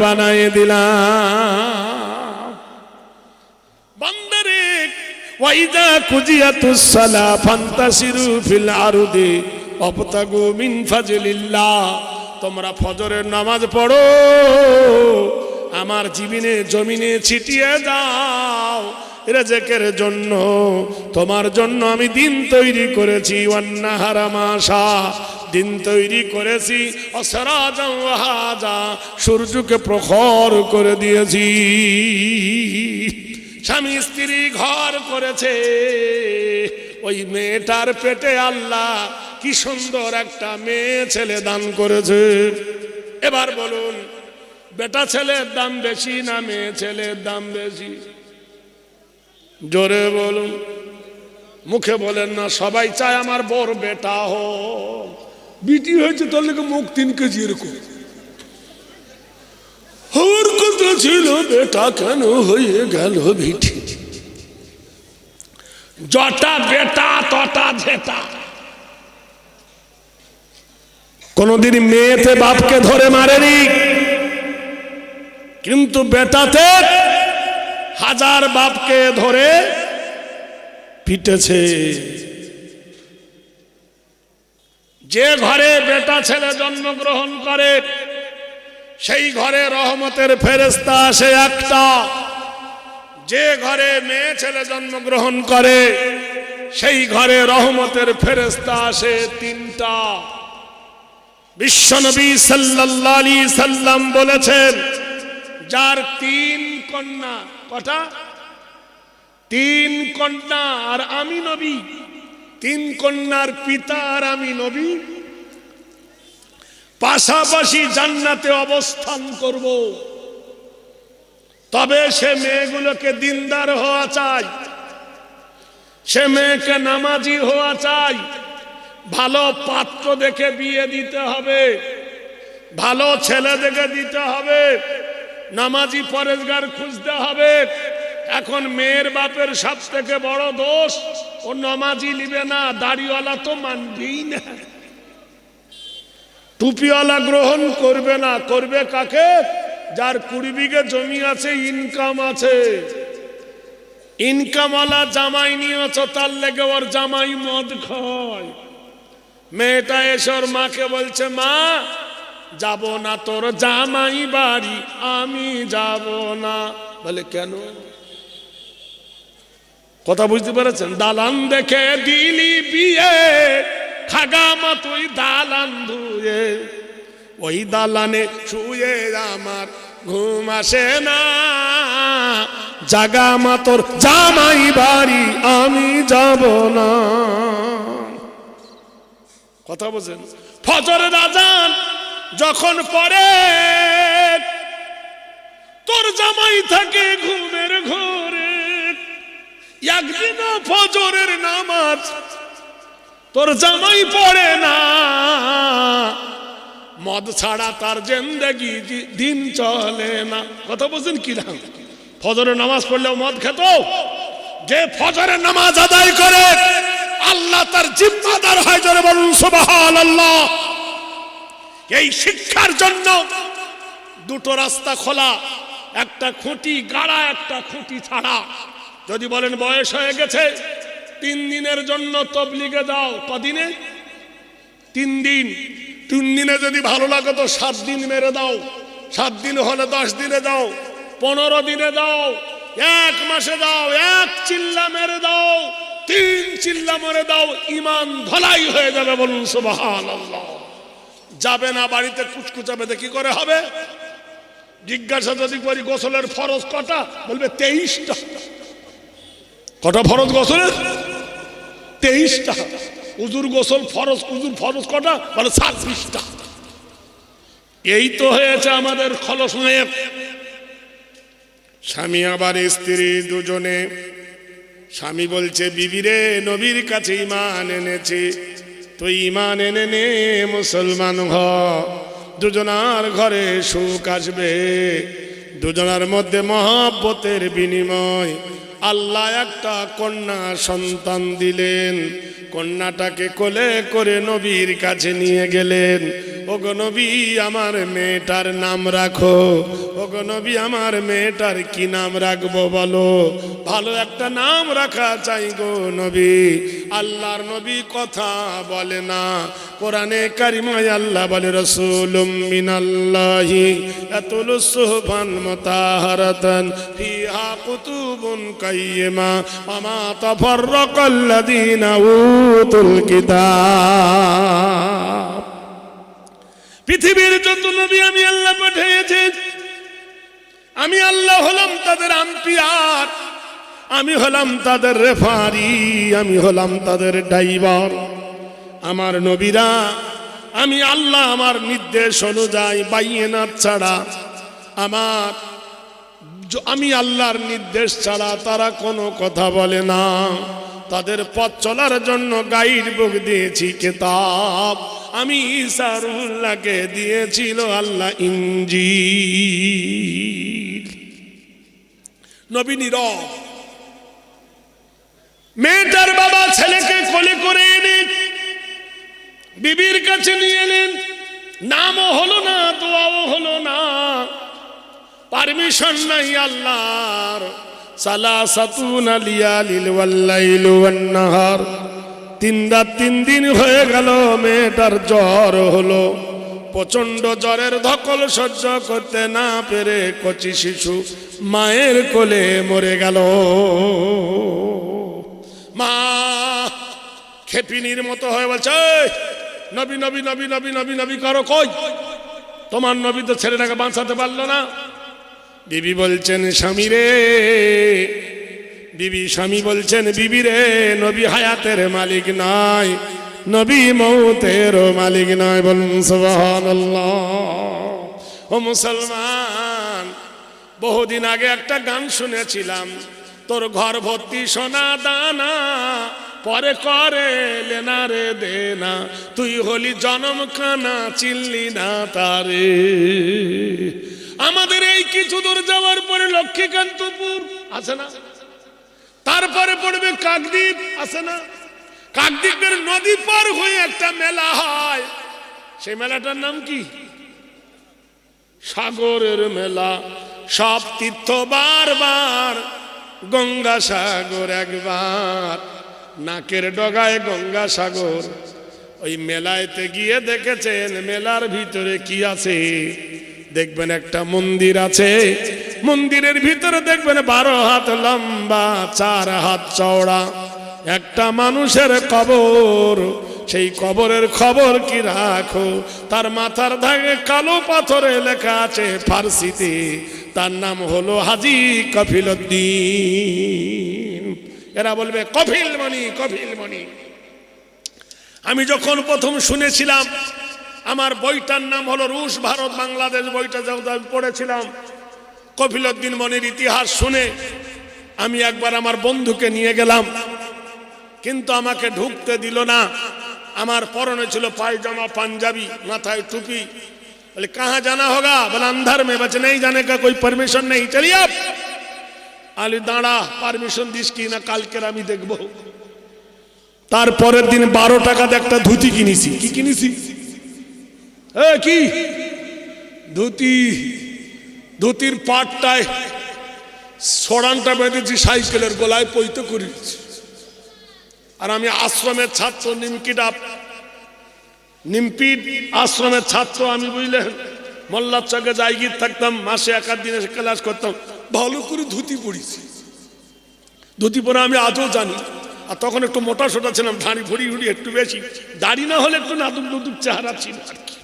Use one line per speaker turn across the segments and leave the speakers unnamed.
বানায়ে দিলাম। বান্দারে ওয়াইদা কুজিয়াতুস সালা ফান্তাসিরু ফিল আরদি ওয়াবতাগু মিন ফাজলিল্লাহ। তোমরা ফজরের নামাজ পড়ো, আমার জমিনে ছিটিয়ে দাও রিজকের জন্য। তোমার জন্য আমি দিন তৈরি করেছি, ওয়ান্নাহারা মাশা, দিন তৈরি করেছি, অসরাজাম ওয়াহাজা, সূর্যকে প্রখর করে দিয়েছি। স্বামী স্ত্রী ঘর করেছে, ওই মেয়েটার পেটে আল্লাহ কি সুন্দর একটা মেয়ে ছেলে দান করেছে। এবার বলুন, বেটা ছেলের দাম বেশি না মেয়ে ছেলের দাম বেশি? জোরে বলুন, মুখে বলেন না। সবাই চায় আমার বড় বেটা হোক, বিটি হয়েছে তাহলে মুখ 3 কেজি এরকম হওয়ার কথা ছিল, বেটা কেন হয়ে গেল বিটি? যটা বেটা তটা ঝেটা। কোনদিন মেয়েতে বাপকে ধরে মারেনি, কিন্তু বেটাতে 1000 বাপকে ধরে পিটেছে। যে ঘরে বেটা ছেলে জন্মগ্রহণ করে সেই ঘরে রহমতের ফেরেশতা আসে একটা, যে ঘরে মেয়ে ছেলে জন্মগ্রহণ করে সেই ঘরে রহমতের ফেরেশতা আসে 3টা। বিশ্বনবী সাল্লাল্লাহু আলাইহি সাল্লাম বলেছেন, যার 3 কন্যা, কটা? 3 কন্যা আর আমি নবী, 3 কন্যার পিতা আর আমি নবী পাশাপাশি জান্নাতে অবস্থান করব, তবে সে মেয়েগুলোকে দিনদার হওয়া চাই, সে মেয়েকে নামাজি হওয়া চাই। ভালো পাত্র দেখে বিয়ে দিতে হবে, ভালো ছেলে দেখে দিতে হবে, নামাজি পরেশগার খুঁজতে হবে। এখন মেয়ের বাপের সব থেকে বড় দোষ, ও নামাজি নিবে না, দাড়িওয়ালা তো মানবেই না, টুপিওয়ালা গ্রহণ করবে না। করবে কাকে? যার 20 বিঘে জমি আছে, ইনকাম আছে। ইনকামওয়ালা জামাই নিয়েছ, তার লেগে ওর জামাই মদ খায়। মেয়েটা এসে ওর মাকে বলছে, মা যাব না তোর জামাই বাড়ি, আমি যাব না। বলে কেন? কথা বুঝতে পেরেছেন? দালান দেখে দিলি বিয়ে, খাগামা তুই দালান ধুয়ে, ওই দালানে শুয়ে আমার ঘুম আসে না, জাগামা তোর জামাই বাড়ি, আমি যাব না। কথা বলছেন? ফজরের আজান যখন পড়ে, তোর জামাই থাকে ঘুমের ঘরে, একদিন ফজরের নামাজ তোর জামাই পড়ে না, মদ ছাড়া তার জিন্দেগি দিন চলে না। কথা বলছেন কি না? ফজরের নামাজ পড়লেও মদ খেত। যে ফজরের নামাজ আদায় করে আল্লাহ তার জিম্মাদার হয়। জোরে বলুন সুবহানাল্লাহ। এই শিক্ষার জন্য 2টো রাস্তা খোলা, একটা খুঁটি গাড়া, একটা খুঁটি ছাড়া। যদি বলেন বয়স হয়ে গেছে, 3 দিনের জন্য তবলিগে দাও। কদিনে? 3 দিন। 3 দিনে যদি ভালো লাগে তো 7 দিন মেরে দাও, 7 দিন হলে 10 দিনে দাও, 15 দিনে দাও, 1 মাসে দাও, 1 চিল্লা মেরে দাও, 3 চিল্লা মেরে দাও, ইমান ধলাই হয়ে যাবে। বলুন সুবহানাল্লাহ। যাবে না, বাড়িতে কুচকুচাবে, কি করে হবে? জিজ্ঞাসা যদি করি গোসলের ফরজ কটা, বলবে 23টা। কটা ফরজ গোসলের? 23টা। উজুর গোসল ফরজ, উজুর ফরজ কটা? বলে 26টা। এই তো হয়েছে আমাদের খলস মেয়ে। স্বামী আবার স্ত্রী দুজনে, স্বামী বলছে, বিবি রে, নবীর কাছে ঈমান এনেছে, তুই ঈমান এনে নে, মুসলমান হ, দুজনার ঘরে সুখ আসবে, দুজনার মধ্যে মহব্বতের বিনিময় আল্লাহ একটা কন্যা সন্তান দিলেন। কন্যাটাকে কোলে করে নবীর কাছে নিয়ে গেলেন। ওগো নবী আমার মেয়েটার নাম রাখো। ওগো নবী আমার মেয়েটার কি নাম রাখবো বলো, ভালো একটা নাম রাখা চাই গো নবী। আল্লাহর নবী কথা বলে না, কোরআনে কারিমায় আল্লাহ বলে রাসূলুম মিনাল্লাহি ইয়াতলু সুহফান মুতাহহারাতান ফিহা কুতুবুন কাইয়্যিমা ওয়া মা তাফাররাকাল্লাযীনা উতুল কিতাব। পৃথিবীর যত নবী আমি আল্লাহ পাঠিয়েছি, আমি আল্লাহ হলাম তাদের আম্পিয়ার, আমি হলাম তাদের রেফারি, আমি হলাম তাদের ড্রাইভার। আমার নবীরা আমি আল্লাহ আমার নির্দেশ অনুযায়ী বাইনাত ছাড়া আমি আল্লাহর নির্দেশ ছাড়া তারা কোনো কথা বলে না। তাদের পথ চলার জন্য গাইড বুক দিয়েছি কিতাব, আমি ঈসা রুহুল্লাহকে দিয়েছিল আল্লাহ ইনজিল। নবী নীরব। মেয়েটার বাবা ছেলেকে কোলে করে এনে বিবির কাছে নিয়ে এলেন, নামও হলো না, দোয়াও হলো না, পারমিশন নাই আল্লাহর। সালাসাতুনা লিয়ালিল ওয়াল্লাইলু ওয়ান্নাহার, 3 রাত 3 দিন হয়ে গেল, মেয়েটার জ্বর হলো। প্রচন্ড জ্বরের ধকল সহ্য করতে না পেরে কচি শিশু মায়ের কোলে মরে গেল। মা খেপিনির মতো হয়ে বলছে, নবী নবী নবী নবী নবী নবী করো, কই তোমার নবী তো ছেলেটাকে বাঁচাতে পারলো না। বিবি বলছেন স্বামী রে, বিবি স্বামী বলছেন বিবি রে, নবী হায়াতের মালিক নয়, নবী মৌতেরও মালিক নয়। বলুন সুবহানাল্লাহ। ও মুসলমান, বহুদিন আগে একটা গান শুনেছিলাম, তোর ঘর ভর্তি সোনা দানা, পরে করে লেনা রে দেনা, তুই হলি জনম কানা চিনলি না তারে। আমাদের এই কিছু দূর যাওয়ার পরে লক্ষ্মীকান্তপুর আছে না, তারপরে পড়বে কাকদ্বীপ আছে না, কাকদ্বীপের নদী পার হয়ে একটা মেলা হয়, সেই মেলাটার নাম কি? সাগরের মেলা। সব তীর্থ বারবার, গঙ্গা সাগর একবার, নাকের ডগায় গঙ্গা সাগর। ওই মেলায়তে গিয়ে দেখেছেন মেলার ভিতরে কি আছে? দেখবেন একটা মন্দির আছে, মন্দিরের ভিতরে দেখবেন 12 হাত লম্বা 4 হাত চওড়া একটা মানুষের কবর। সেই কবরের খবর কি রাখো, তার মাথার ধাগে কালো পাথরে লেখা আছে ফার্সিতে, তার নাম হলো হাজী কফিলউদ্দিন। এরা বলবে কফিল মনি, কফিল মনি। আমি যখন প্রথম শুনেছিলাম, আমার বইটার নাম হলো রুশ ভারত বাংলাদেশ, বইটা যখন আমি পড়েছিলাম, কফিলউদ্দিন মনির ইতিহাস শুনে আমি একবার আমার বন্ধুকে নিয়ে গেলাম, কিন্তু আমাকে ঢুকতে দিল না। আমার পরনে ছিল পায়জামা পাঞ্জাবি, মাথায় টুপি। বলে কাহা জানা হোগা? বলে अंदर में। बच्चे नहीं जाने का कोई परमिशन नहीं, चलिए आप। আলি দাঁড়া, পারমিশন দিস কি না কালকের আমি দেখব। তারপরের দিন 12 টাকাতে একটা ধুতি কিনেছি। কি কিনেছি? কি ধুতি? ধুতির পাটটায় সরানটা বেঁধেছি, সাইকেলের গলায় পৈতে করেছি। আর আমি আশ্রমের ছাত্র, নিমপিট আশ্রমের ছাত্র আমি, বুঝলেন, মোল্লার চকে জায়গির থাকতাম, মাসে 1 দিন এসে ক্লাস করতাম। ভালো করে ধুতি পড়েছি, ধুতি পরে আমি আজও জানি। আর তখন একটু মোটা সোটা ছিলাম, ধাড়ি ভরি একটু বেশি, দাড়ি না হলে একটু নাদুক নুদুক চেহারা ছিল আর কি।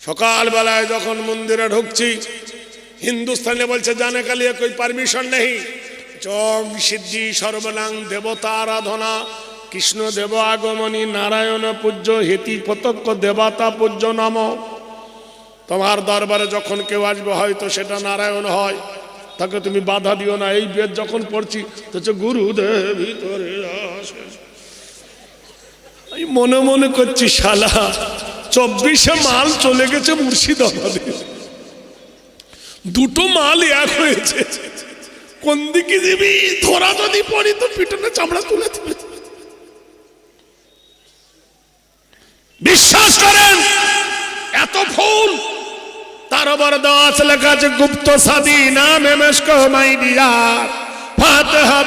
সকালবেলায় যখন মন্দিরে ঢুকছি, হিন্দুস্তানে বলছে জানে কালিয়ে কই পারমিশন নেই, যোগ সিদ্ধি সর্বনাং দেবতা আরাধনা, কৃষ্ণ দেব আগমনী, নারায়ণ পূজ্য, হেতি প্রত্যক্ষ দেবতা পূজ্য নম। তোমার দরবারে যখন কেউ আসবে হয়তো সেটা নারায়ণ হয়, তাকে তুমি বাধা দিও না। এই বেদ যখন পড়ছি তো গুরুদেব ভিতরে আসে, আমি মনে মনে করছি শালা 24 মাল চলে গেছে মুর্শিদাবাদে, 2টো মাল এক হয়েছে, কোন দিকে যাবি? ধরা যদি পড়ি তো পিটনে চামড়া তুলে দিবে। বিশ্বাস করেন ফুল, তার উপর দেওয়া আছে লেখা আছে গুপ্ত সাদি নাম এমএসকো মাই ডিয়ার ফাতিহা।